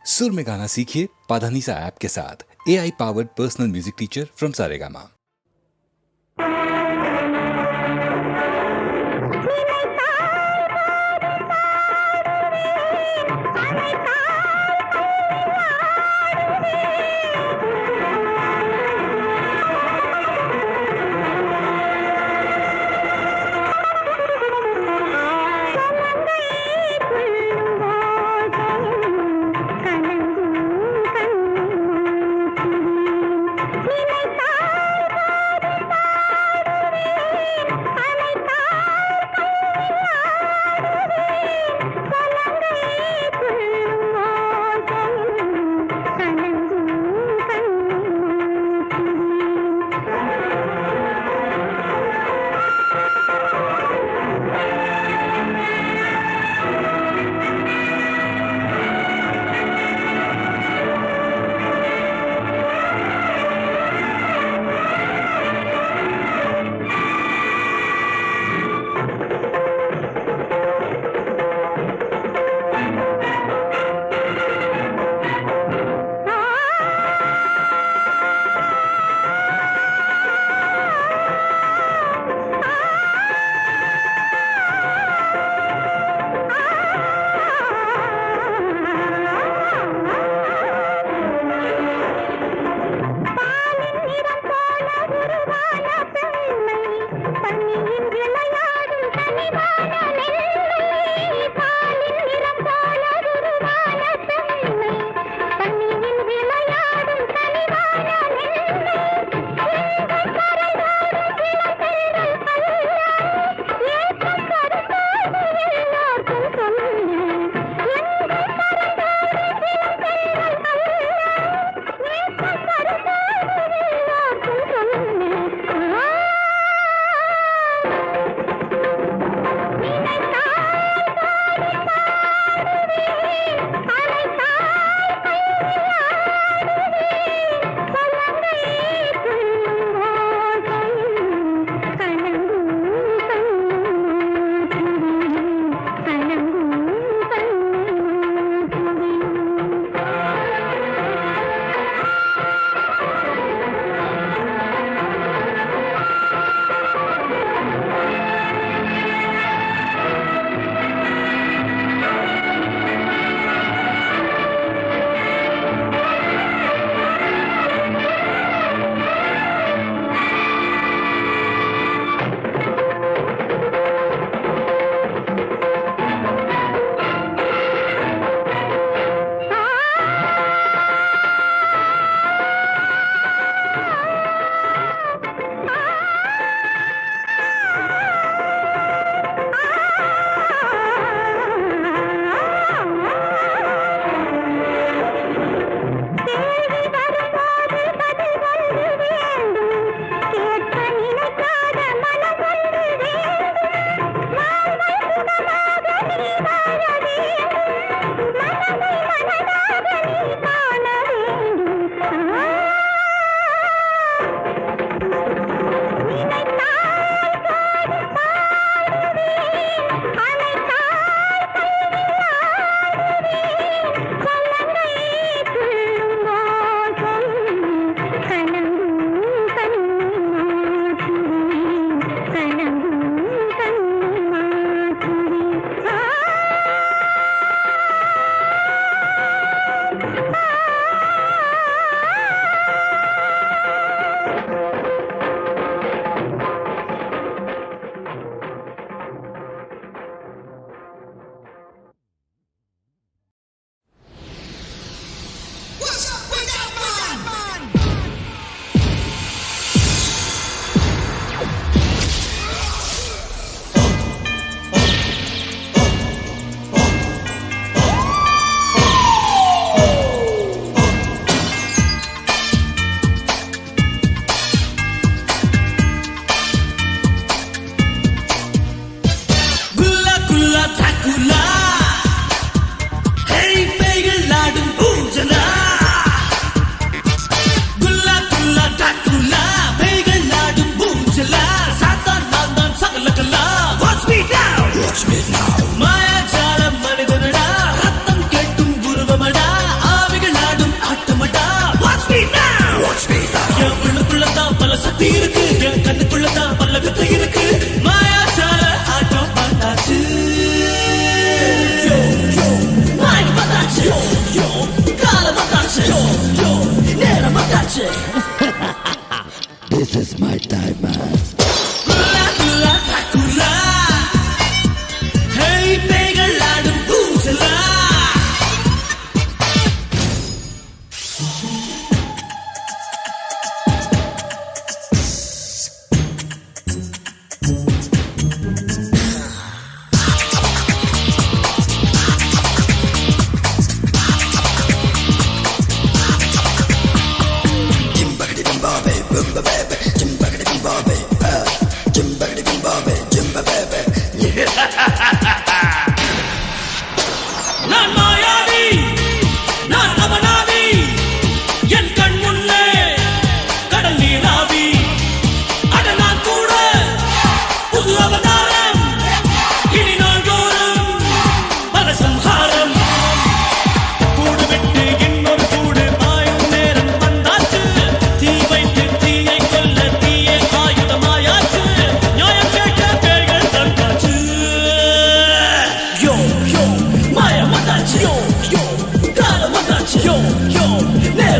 सुर में गाना सीखिए पाधानीसा ऐप के साथ। AI powered personal music teacher from Saregama.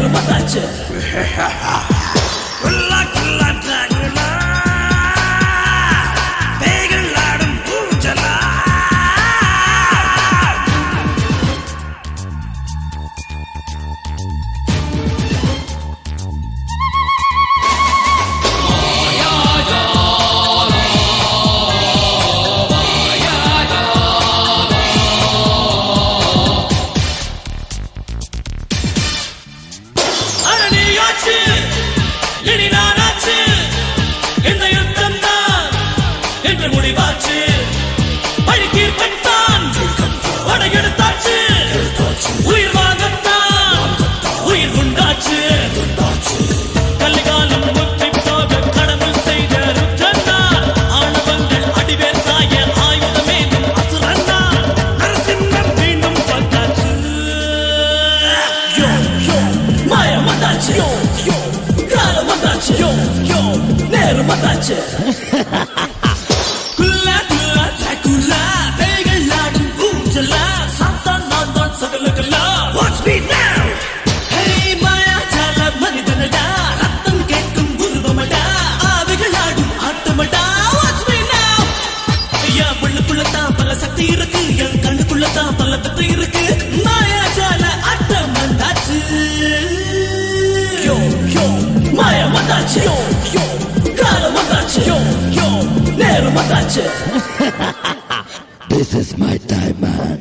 நேரமாச்சு குல்லா குல்லா டாகுலா பேய்கள் ஆடும் பூஞ்சலா இனி நானாச்சு இந்த யுத்தம் தான் என்று முடிவாச்சு பழிக்கீர்ப்பன் தான் படையெடுத்தாச்சு உயிர் வாங்கத்தான் உயிர் உண்டாச்சு கல்லிகாலம் முற்றி போக கடவுள் செய்த ருத்தந்தான் ஆணவங்கள் அடிவேர் சாய ஆயுதமே அசுரந்தான் நரசிம்மம் மீண்டும் வந்தாச்சு மாயம் வந்தாச்சு Yo, yo, நேரமாச்சு குல்லா குல்லா டாகுலா பேய்கள் ஆடும் பூஞ்சலா சாத்தான் நான் தான் சகலகலா Watch me now Hey மாயாஜால மனிதனடா ரத்தம் கேட்கும் உருவமடா ஆவிகள் ஆடும் ஆட்டமடா Watch me now என் உள்ளுக்குள்ளதான் பல சக்தி இருக்கு என் கண்ணுக்குள்ளதான் பல தத்து இருக்கு மாயாஜால ஆட்டம் வந்தாச்சு Yo, yo மாயமாச்சு யோ யோ காலமாச்சு யோ யோ நேரமாச்சு This is my time man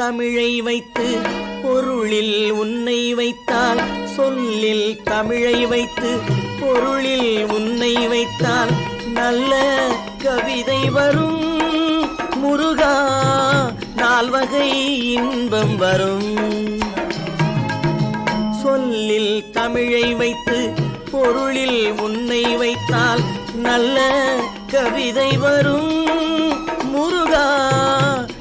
தமிழை வைத்து பொருளில் உன்னை வைத்தால், சொல்லில் தமிழை வைத்து பொருளில் உன்னை வைத்தால் நல்ல கவிதை வரும் முருகா, நால்வகை இன்பம் வரும். சொல்லில் தமிழை வைத்து பொருளில் உன்னை வைத்தால் நல்ல கவிதை வரும் முருகா,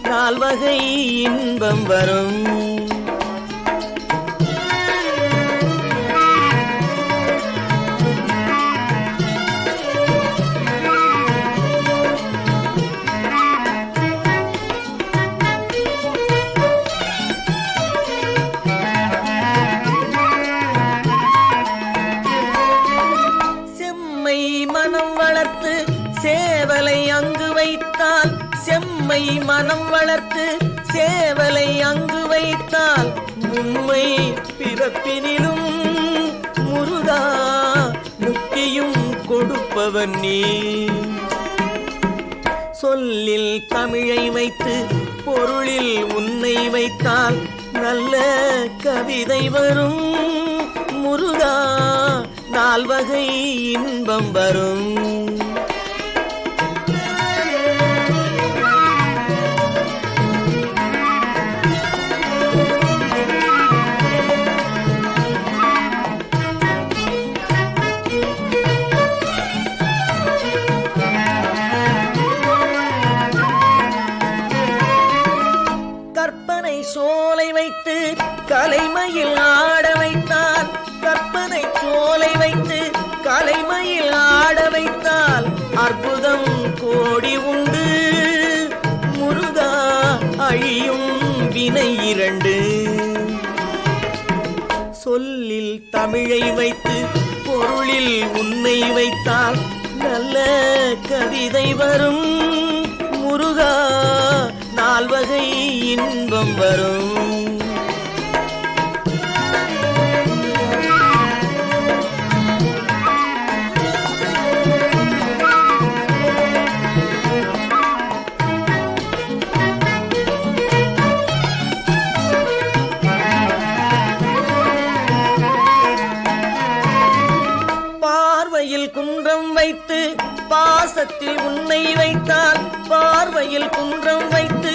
நால்வகை இன்பம் வரும். சேவலை அங்கு வைத்தால், செம்மை மனம் வளர்த்து சேவலை அங்கு வைத்தால் மும்மை பிறப்பினிலும் முருகா, முக்தியும் கொடுப்பவன் நீ. சொல்லில் தமிழை வைத்து பொருளில் உன்னை வைத்தால் நல்ல கவிதை வரும் முருகா, நால்வகை இன்பம் வரும். சோலை வைத்து கலைமயில் ஆட வைத்தால், கற்பனை சோலை வைத்து கலைமயில் ஆட வைத்தால் அற்புதம் கோடி உண்டு முருகா, அழியும் வினை இரண்டு. சொல்லில் தமிழை வைத்து பொருளில் உன்னை வைத்தால் நல்ல கவிதை வரும் முருகா, நால்வகை இன்பம் வரும். பார்வையில் குன்றம் வைத்து பாசத்தில் உன்னை வைத்தால், பார்வையில் குன்றம் வைத்து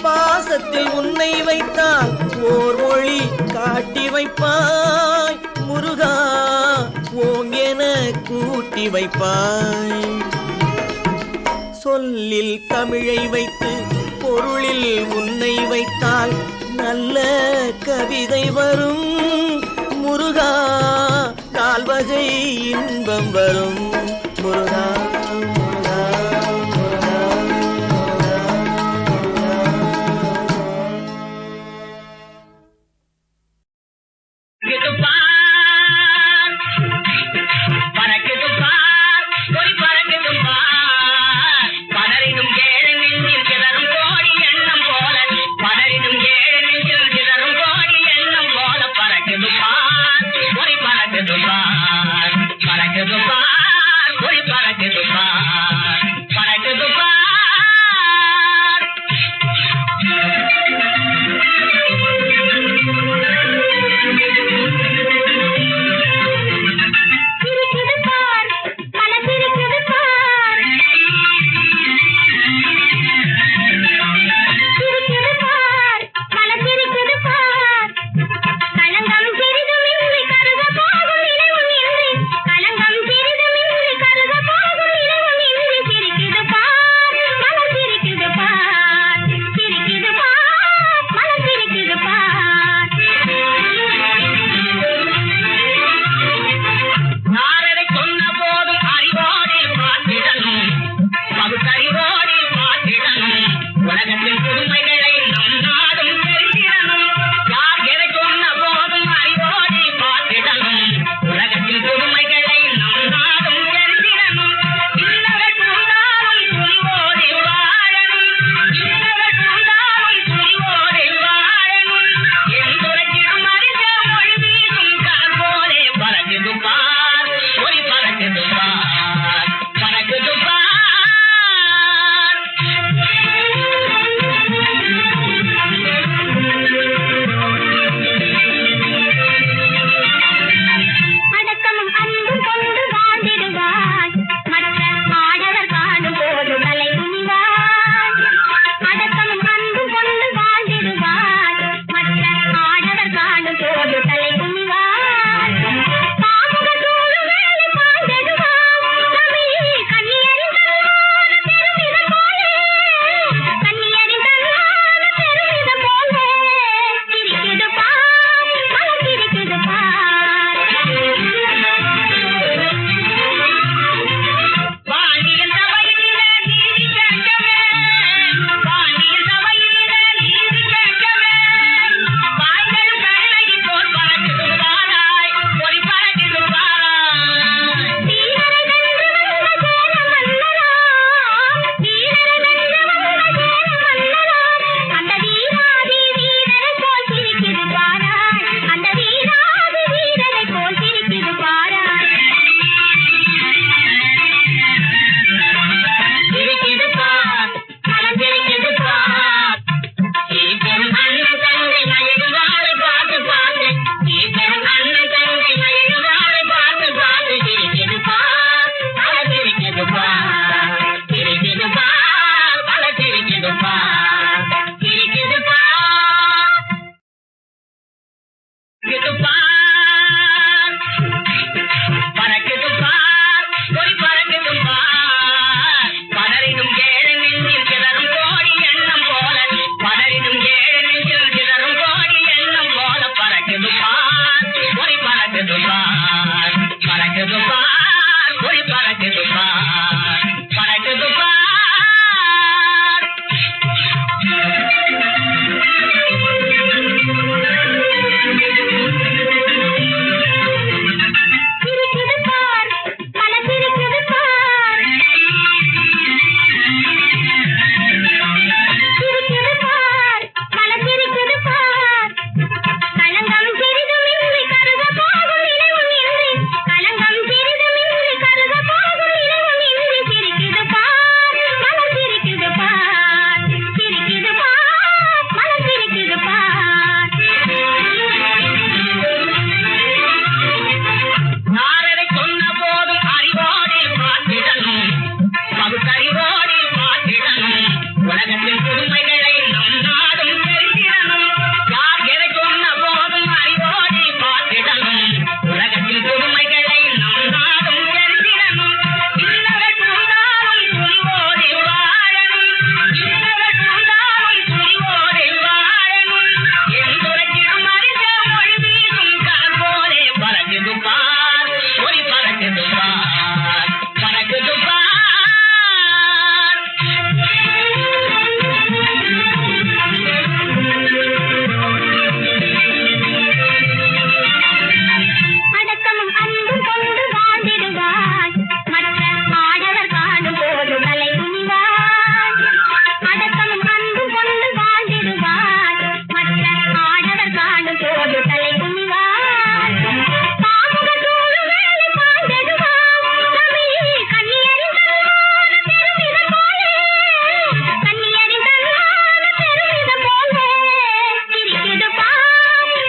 பாசத்தில் உன்னை வைத்தால் ஓர் மொழி காட்டி வைப்பாய் முருகா, ஓங்கென கூட்டி வைப்பாய். சொல்லில் தமிழை வைத்து பொருளில் உன்னை வைத்தால் நல்ல கவிதை வரும் முருகா, நால்வகை இன்பம் வரும் முருகா. புதுமைகளை நம் நாடும் தெரிந்திடணும். யார் எதை சொன்ன போதும் அறிவோடி பார்த்திடணும். உலகத்தில் புதுமைகளை நம் நாடும் தெரிந்திடணும். இன்னவர் கூண்டாலும் துணிவோடி வாழணும். இன்னவர் கூண்டாலும் துணிவோடி வாழணும். எந்துரைக்கிடும் அறிந்த மொழி வீசும் கடல் போலே பறக்குது பார், ஒளி பறக்குது பார், பறக்குது பார். அடக்கமும் அன்பும் கொண்டு வாழ்ந்திடுவாய், மற்ற ஆடவர் காணும் போது தலை குனிவாய். அடக்கமும் அன்பும் கொண்டு வாழ்ந்திடுவாய், மற்ற ஆடவர் காணும் போது தலை குனிவாய். பாமுக சூழும் வேலை பாய்ந்திடுவாய், தமிழ் கன்னியரின் தன்மான பெருமிதம் போலே, கன்னியரின் தன்மான பெருமிதம் போலே சிரிக்குது பார்,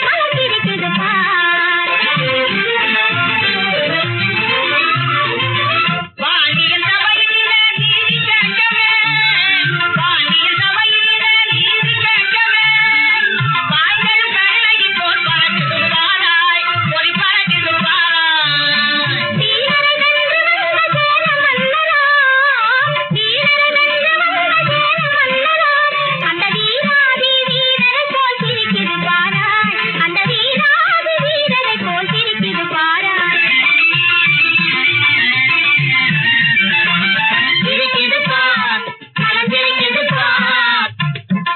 மனம் சிரிக்குது பார். பாண்டியன் சபையிலே நீதி கேட்கவே, பாண்டியன் சபையிலே நீதி கேட்கவே, பாய்ந்தது கண்ணகி போல் பறக்குது பாராய், ஒளி பறக்குது பாராய். தீரரை வென்று வந்த சேர மன்னரா, தீரரை வென்று வந்த சேர மன்னரா, அந்த வீராதி வீரரை போல் சிரிக்குது பாராய், அந்த வீராதி வீரரை போல் சிரிக்குது பாராய். சிரிக்குது பார், மனம் சிரிக்குது பார்.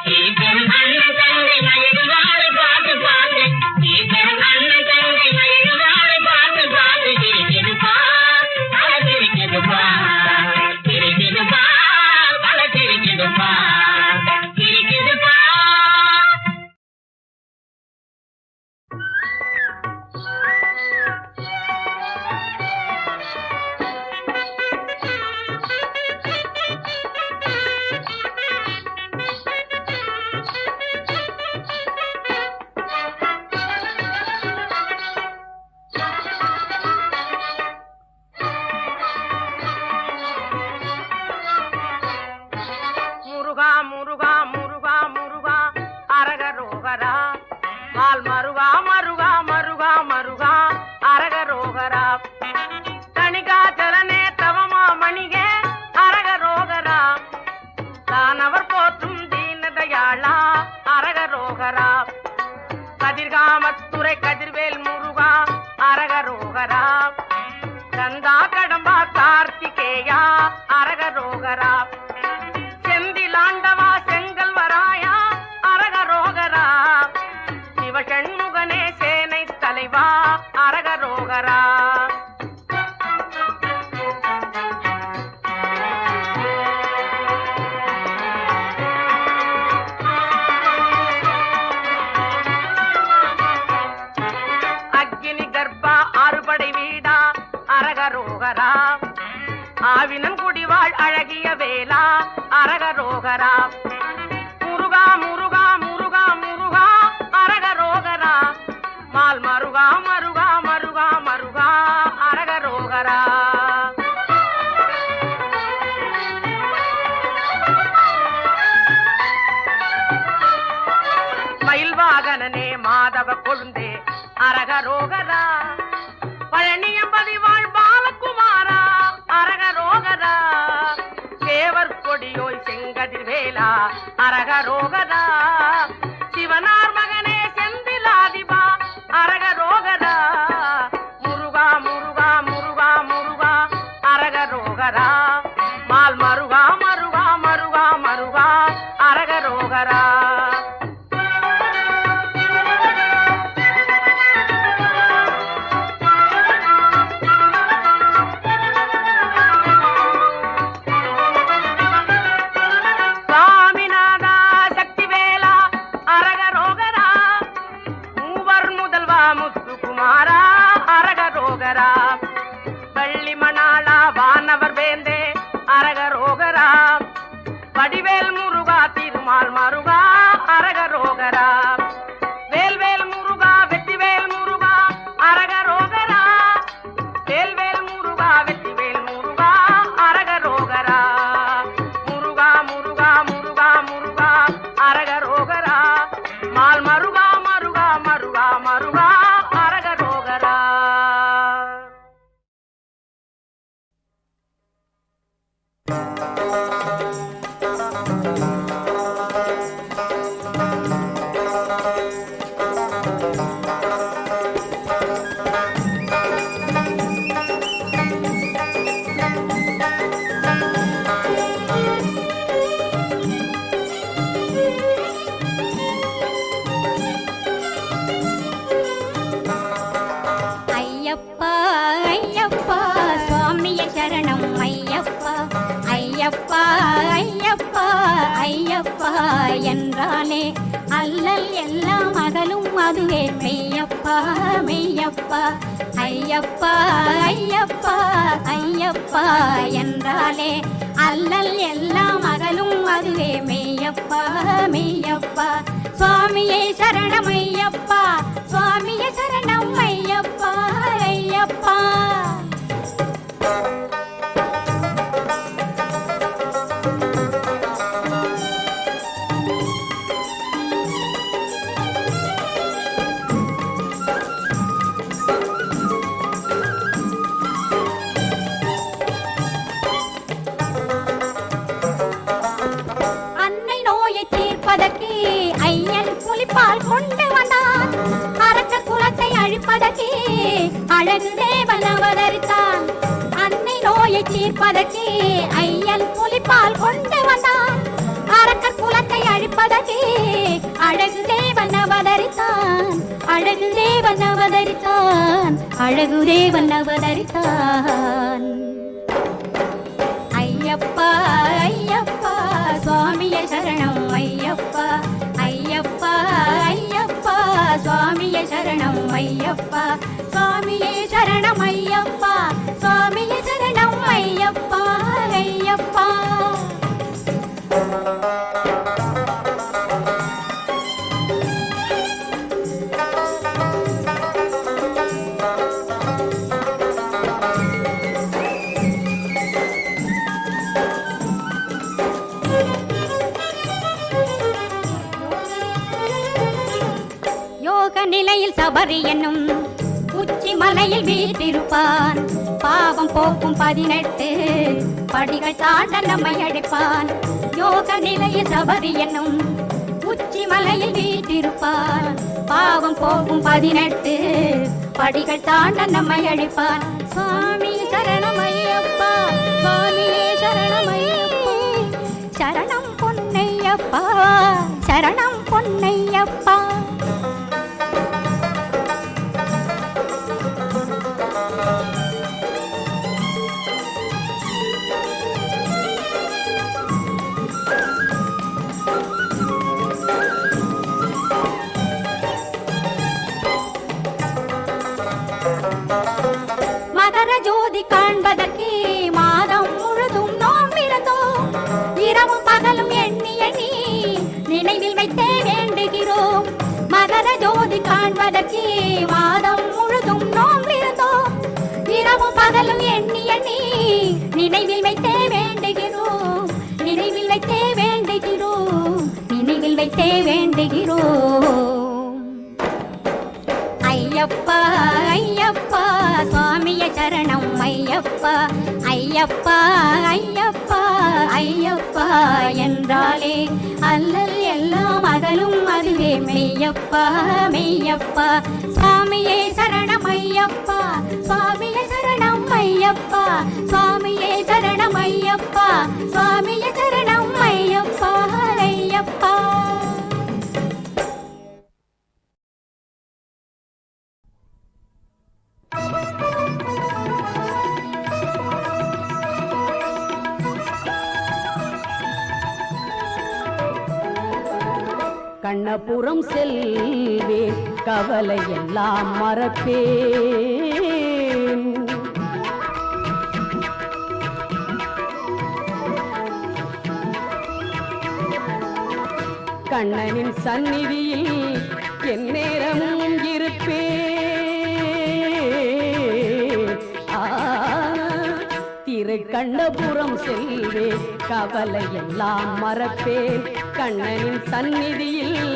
சீக்கிரம் அண்ணன் தங்கை மகிழ்வாளை பார்த்து பார்த்து, சீக்கிரம் அண்ணன் தங்கை மகிழ்வாளை பார்த்து பார்த்து சிரிக்குது பார், பல சிரிக்குது பார், சிரிக்குது பார், பல சிரிக்குது பார், சிரிக்குது பார். முருகா முருகா முருகா முருகா அரகரோகரா, மால் மருகா மருகா மருகா மருகா அரகரோகரா, தணிகாச்சலனே தவமா மணிகே அரகரோகரா, தானவர் போற்றும் தீனதயாளா அரகரோகரா, கதிர்காமத்துறை கதிர்வேல் முருகா அரகரோகரா, கந்தா கடம்பா கார்த்திகேயா அரகரோகரா, செந்திலாண்டவா செங்கல் வராயா அரகரோகரா, சிவசண்முகனே சேனை தலைவா அரகரோகரா. அக்கினி கர்ப்பா அறுபடை வீடா அரகரோகரா, ஆவினன் குடிவாள் அழகிய வேலா அரகரோகரா, முருகா முருகா முருகா முருகா அரகரோகரா, மால் மருகா மருகா மருகா மருகா அரகரோகரா. மயில்வாகனனே மாதவ கொழுந்தே அரகரோகரா, பழனியம்பதி வாழ் பாலகுமாரா அரகரோகரா, தேவர் கொடியோய் செங்கதிர்வேலா அரகரோகரா, சிவனார் மகனே செந்திலாதிபா அரகரோகரா, முருகா முருகா முருகா முருகா அரகரோகரா, மால் மருகா மருகா மருகா மருகா அரகரோகரா. சாமிநாதா சக்திவேலா அரகரோகரா, மூவர் முதல்வா முத்துக்குமாரா அரகரோகரா, வள்ளி மணாளா வானவர் வேந்தே அரகரோகரா, வடிவேல் முருகா திருமால் மருகா அரகரோகரா, வேல்வேல் முருகா வெற்றிவேல் முருகா அரகரோகரா, வேல்வேல் முருகா வெற்றிவேல் முருகா அரகரோகரா, முருகா முருகா முருகா முருகா மெய்யப்பா என்றாலே அல்லல் எல்லாம் அகலும் அதுவே மெய்யப்பா மெய்யப்பா ஐயப்பா ஐயப்பா ஐயப்பா என்றாலே அல்லல் எல்லாம் அகலும் அதுவே மெய்யப்பா மெய்யப்பா சுவாமியே சரணம் ஐயப்பா சுவாமியே சரணம் ஐயப்பா ஐயப்பா ஐயன் புலிப்பால் கொண்டு வந்தான் அரக்க குலத்தை அழிப்பதற்கே அழகு தேவன் அவதரித்தான் அன்னை நோயை தீர்ப்பதற்கே ஐயன் புலிப்பால் கொண்டு வந்தான் அரக்க குலத்தை அழிப்பதற்கே அழகு தேவன் அவதரித்தான் அழகு தேவன் அவதரித்தான் அழகு தேவன் அவதரித்தான் ஐயப்பா ஐயப்பா சுவாமியே சரணம் ஐயப்பா ஐயப்பா ஐயப்பா சுவாமியே சரணம் ஐயப்பா சுவாமியே சரணம் ஐயப்பா சுவாமியே சரணம் ஐயப்பா ஐயப்பா நிலையில் சபரி என்னும் உச்சி மலையில் வீற்றிருப்பான் பாவம் போக்கும் 18 படிகள் தாண்ட நம்மை அழைப்பான் யோக நிலையில் சபரி என்னும் உச்சி மலையில் வீற்றிருப்பான் பாவம் போக்கும் 18 படிகள் தாண்ட நம்மை அழைப்பான் சுவாமி சரணம் ஐயப்பா சுவாமியே சரணம் ஐயப்பா சரணம் பொன்னையப்பா சரணம் பொன்னையப்பா மகர ஜோதி காண்பதற்கே மாதம் முழுதும் நோம்பிருந்தோம் இரவும் பகலும் எண்ணி எண்ணி நினைவில் வைத்தே வேண்டுகிறோம் மகர ஜோதி காண்பதற்கே மாதம் முழுதும் நோம்பிருந்தோம் இரவும் பகலும் எண்ணி எண்ணி நினைவில் வைத்தே வேண்டுகிறோம் நினைவில் வைத்தே வேண்டுகிறோம் நினைவில் வைத்தே வேண்டுகிறோம் ஐயப்பா ஐயப்பா சுவாமியே சரணம் ஐயப்பா ஐயப்பா ஐயப்பா ஐயப்பா என்றாலே அல்லல் எல்லாம் அகலும் அதுவே மெய்யப்பா மெய்யப்பா சுவாமியே சரணம் ஐயப்பா சுவாமியே சரணம் ஐயப்பா சுவாமியே சரணம் ஐயப்பா சுவாமியே சரணம் ஐயப்பா ஐயப்பா கண்ணபுரம் செல்வேன் கவலை எல்லாம் மறப்பேன் கண்ணனின் சந்நிதியில் எந்நேரமும் இருப்பேன் திருக்கண்ணபுரம் செல்வேன் கவலை எல்லாம் மறப்பேன் கண்ணனின் சந்நிதியில்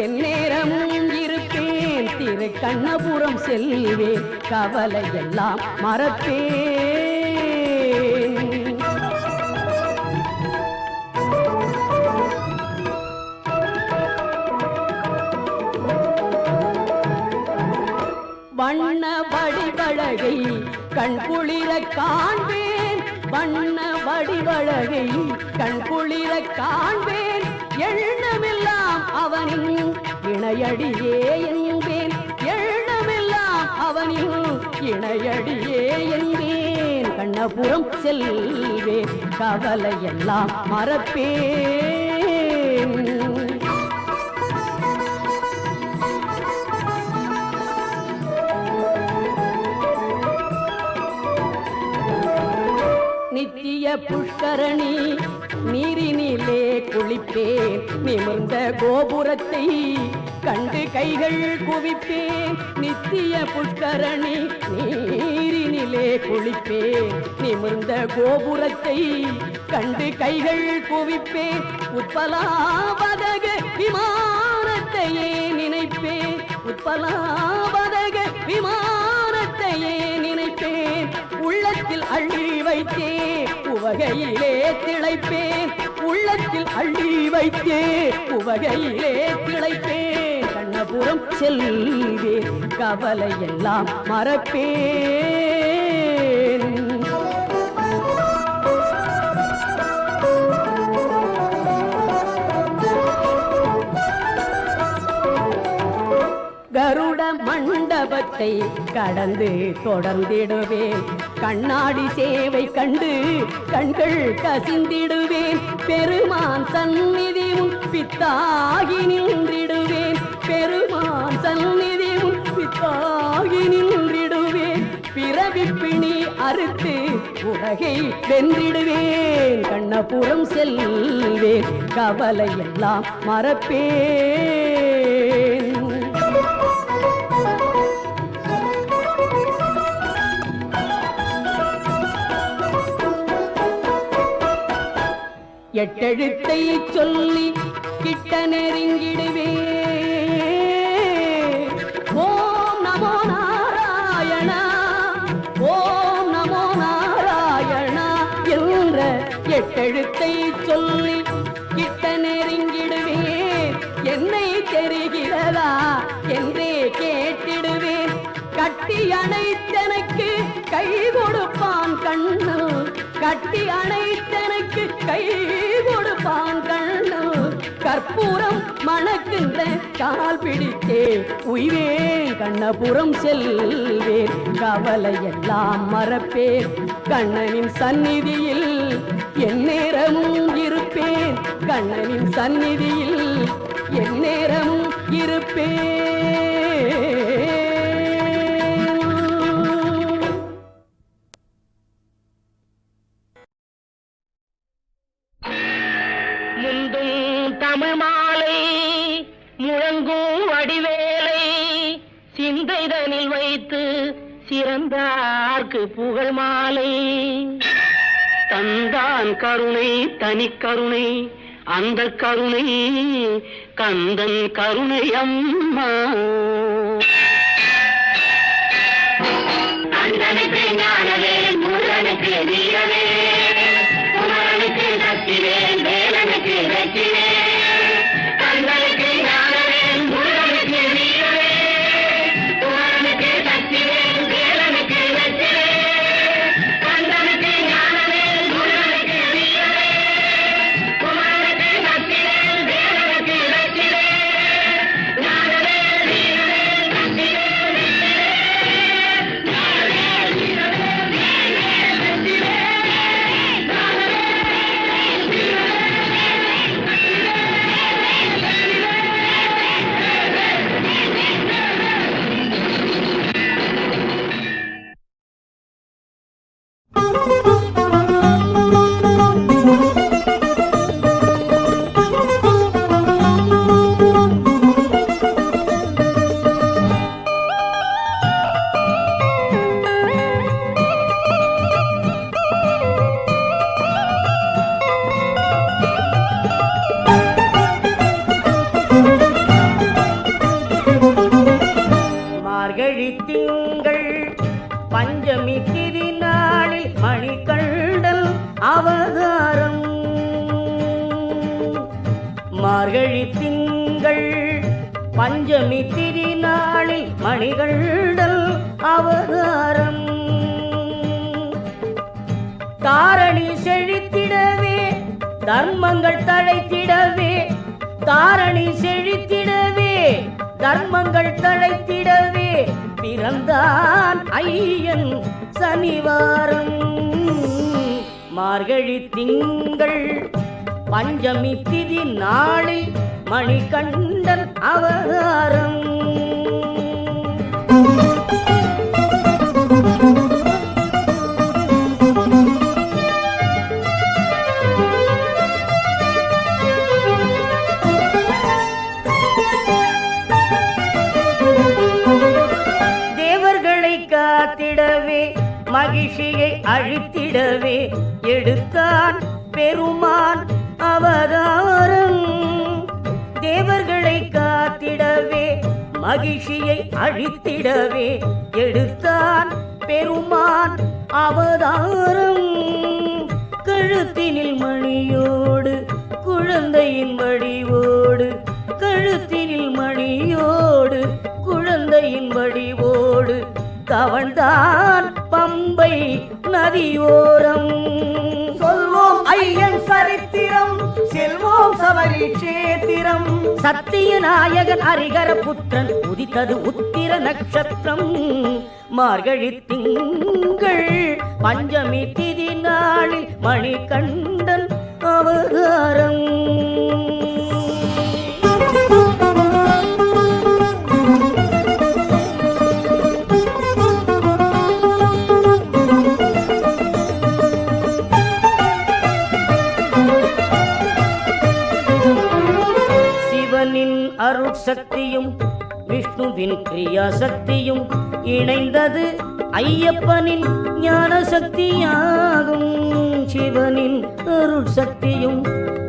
எந்நேரமும் இருப்பேன் திருக்கண்ணபுரம் செல்வேன் கவலை எல்லாம் மறப்பேன் வண்ண வடிவழகை கண் குளிர காண்பேன் வண்ண வடிவழகை கண் குளிர காண்பேன் எண்ணமெல்லாம் அவனின் இணையடியே என்பேன் எண்ணமெல்லாம் அவனின் இணையடியே என்பேன் கண்ணபுரம் செல்வேன் கவலை எல்லாம் மறப்பேன் புஷ்கரணி நீரினிலே குளிப்பேன் நிமிர்ந்த கோபுரத்தை கண்டு கைகள் குவிப்பேன் நித்திய புஷ்கரணி நீரினிலே குளிப்பேன் நிமிர்ந்த கோபுரத்தை கண்டு கைகள் குவிப்பேன் உட்பலாபதக விமானத்தையே நினைப்பேன் உட்பலாபதக விமானத்தையே நினைப்பேன் உள்ளத்தில் அள்ளி வைத்தே உவகையிலே திளைப்பேன் உள்ளத்தில் அள்ளி வைத்தே உவகையிலே திளைப்பேன் கண்ணபுரம் செல்வேன் கவலை எல்லாம் மறப்பேன் கருட மண்டபத்தை கடந்து தொடர்ந்திடுவேன் கண்ணாடி சேவை கண்டு கண்கள் கசிந்திடுவேன் பெருமான் சந்நிதி உன் பித்தாகி நின்றிடுவேன் பெருமான் சந்நிதி உன் பித்தாகி நின்றிடுவேன் பிறவி பிணி அறுத்து உலகை வென்றிடுவேன் கண்ணபுரம் செல்வேன் கவலை எல்லாம் மறப்பேன் எட்டெழுத்தை சொல்லி கிட்ட நெருங்கிடுவே ஓம் நமோ நாராயணா ஓம் நமோ நாராயணா என்ற எட்டெழுத்தை சொல்லி கிட்ட நெருங்கிடுவே என்னை தெரிகிறதா என்றே கேட்டிடுவேன் கட்டி அணைத்தனக்கு கை கொடுப்பான் கண்ணு கட்டி அணைத்தனக்கு கை கொடுப்பான் கண்ணு கற்பூரம் மணக்கின்ற கால் பிடித்தே உய்வேன் கண்ணபுரம் செல்வேன் கவலை எல்லாம் மறப்பேன் கண்ணனின் சந்நிதியில் எந்நேரமும் இருப்பேன் கண்ணனின் சந்நிதியில் எந்நேரமும் இருப்பேன் முந்தும் தமிழ் மாலை முழங்கும் வடிவேலை சிந்தைதனில் வைத்து சிறந்தார்க்கு புகழ் மாலை தந்தான் கருணை தனி கருணை அந்த கருணை கந்தன் கருணை அம்மா கந்தனுக்கு ஞானவே முருகனுக்கு வீரவே குமரனுக்கு சக்திவேல் வேலனுக்கு வெற்றிவேல் கந்தனுக்கு ஞானவே முருகனுக்கு வீரவே குமரனுக்கு சக்திவேல் வேலனுக்கு வெற்றிவேல் கந்தனுக்கு ஞானவே முருகனுக்கு வீரவே குமரனுக்கு சக்திவேல் வேலனுக்கு வெற்றிவேல் ஞானவே வீரவே சக்திவேல் மார்கழி திங்கள் பஞ்சமி திருநாளில் மணிகண்டல் அவதாரம் மார்கழி திங்கள் பஞ்சமி திருநாளில் மணிகண்டல் அவதாரம் தாரணி செழித்திடவே தர்மங்கள் தழைத்திடவே தாரணி செழித்திடவே தர்மங்கள் தழைத்திடவே பிறந்தான் ஐயன் சனிவாரம் மார்கழி திங்கள் பஞ்சமி திதி நாளில் மணிகண்டன் அவதாரம் அழித்திடவே எடுத்தான் பெருமான் அவதாரம். தேவர்களை காத்திடவே மகிழ்ச்சியை அழித்திடவே எடுத்தான் பெருமான் அவதாரம். கழுத்தினில் மணியோடு குழந்தையின் வடிவோடு, கழுத்தினில் மணியோடு குழந்தையின் வடிவோடு தவழ்ந்தான் பம்பை நதியோரம். சொல்வோம் ஐயன் சரித்திரம், செல்வோம் சபரி கஷேத்திரம். சத்தியநாயகன் ஹரிகர புத்திரன் உதித்தது உத்திர நட்சத்திரம். மார்கழி திங்கள் பஞ்சமி திதி நாளில் மணிகண்டன் அவதாரம். சிவனின் அருட்சக்தியும் விஷ்ணுவின் கிரியா சக்தியும் இணைந்தது ஐயப்பனின் ஞான சக்தியாகும். சிவனின் அருட்சக்தியும்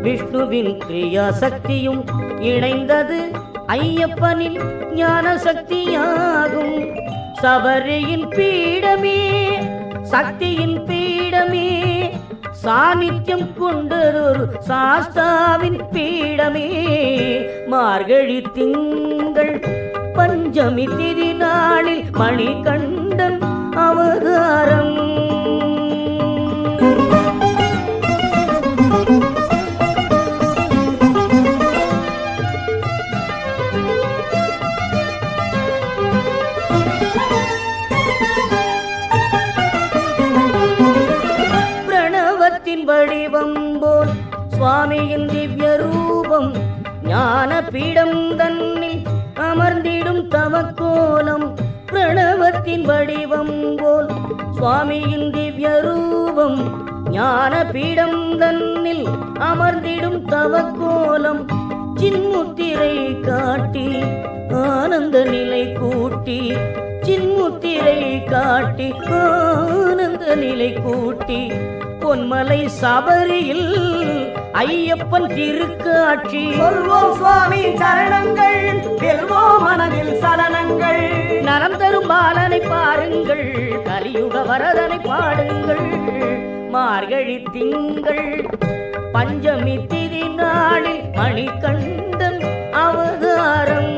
விஷ்ணுவின் கிரியா சக்தியும் இணைந்தது ஐயப்பனின் ஞான சக்தியாகும். சபரியின் பீடமே சக்தியின் பீடமே, சாநித்தியம் கொண்டதொரு சாஸ்தாவின் பீடமே. மார்கழி திங்கள் பஞ்சமி திதி நாளில் மணிகண்டன் அவதாரம். பிரணவத்தின் வடிவம் போல் சுவாமியின் திவ்ய ரூபம், ஞான பீடம் தன்னில் அமர்ந்திடும் தவக்கோலம். பிரணவத்தின் வடிவம் போல் சுவாமியின் திவ்ய ரூபம், ஞான பீடம் தன்னில் அமர்ந்திடும் தவக்கோலம். சின்முத்திரை காட்டி ஆனந்த நிலை கூட்டி, சின்முத்திரை காட்டி ஆனந்த நிலை கூட்டி, பொன்மலை சபரியில் ஐயப்பன் திருக்காட்சி. சொல்வோம் சுவாமி சரணங்கள், வெல்வோம் மனதில் சலனங்கள். நலம் தரும் பாலனை பாருங்கள், கலியுக வரதனை பாடுங்கள். மார்கழி திங்கள் பஞ்சமி திதி நாளில் மணிகண்டன் அவதாரம்.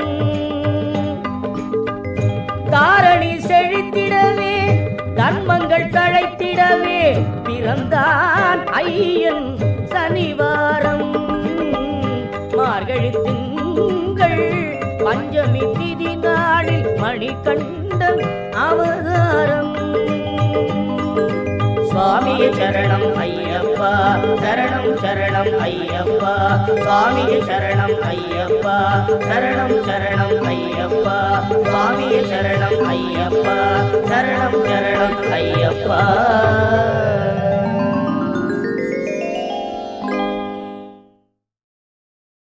தாரணி செழித்திடவே தர்மங்கள் தழைத்திடவே பிறந்தான் ஐயன் சனிவாரம். மார்கழி திங்கள் பஞ்சமி திதி நாளில் மணிகண்டன் அவதாரம். சுவாமியே சரணம் ஐயப்பா, சரணம் சரணம் ஐயப்பா. சுவாமியே சரணம் ஐயப்பா, சரணம் சரணம் ஐயப்பா. சுவாமியே சரணம் ஐயப்பா, சரணம் சரணம் ஐயப்பா.